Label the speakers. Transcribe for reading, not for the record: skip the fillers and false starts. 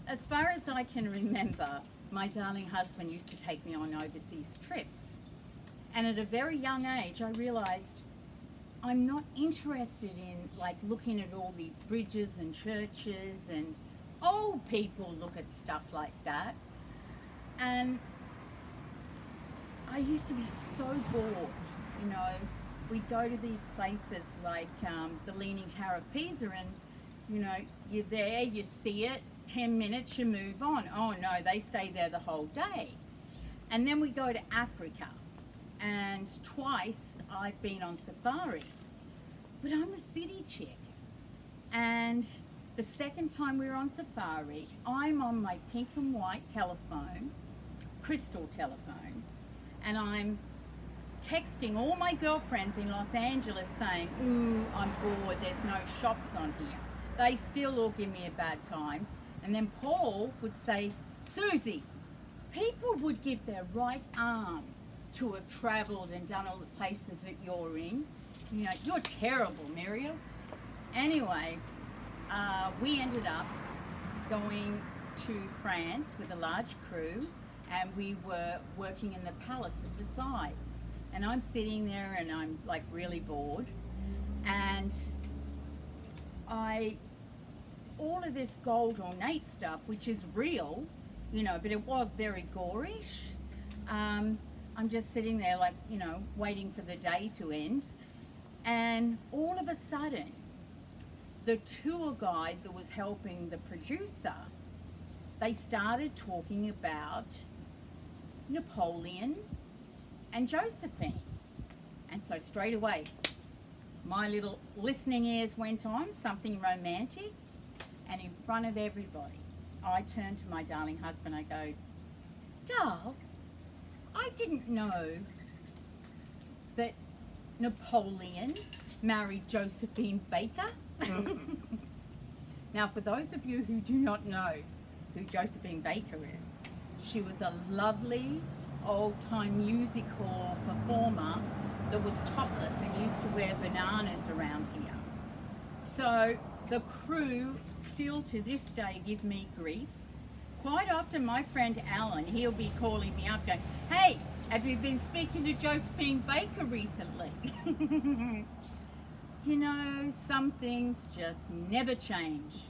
Speaker 1: as far as I can remember, my darling husband used to take me on overseas trips. And at a very young age, I realized I'm not interested in like looking at all these bridges and churches, and old people look at stuff like that. And I used to be so bored, you know. We'd go to these places like the Leaning Tower of Pisa, and you know, you're there, you see it, 10 minutes, you move on. Oh no, they stay there the whole day. And then we go to Africa, and twice I've been on safari. But I'm a city chick. And the second time we were on safari, I'm on my pink and white telephone, crystal telephone, and I'm texting all my girlfriends in Los Angeles saying, ooh, I'm bored, there's no shops on here. They still all give me a bad time. And then Paul would say, Susie, people would give their right arm to have travelled and done all the places that you're in. You know, you're terrible, Muriel. Anyway, we ended up going to France with a large crew, and we were working in the Palace of Versailles. And I'm sitting there and I'm like really bored. And all of this gold ornate stuff, which is real, you know, but it was very gorish. I'm just sitting there like, you know, waiting for the day to end. And all of a sudden, the tour guide that was helping the producer, they started talking about Napoleon and Josephine. And so straight away, my little listening ears went on, something romantic, and in front of everybody, I turned to my darling husband, I go, Darl, I didn't know that Napoleon married Josephine Baker. Now, for those of you who do not know who Josephine Baker is, she was a lovely old-time musical performer that was topless and used to wear bananas around here. So the crew still to this day give me grief. Quite often my friend Alan, he'll be calling me up going, hey, have you been speaking to Josephine Baker recently? You know, some things just never change.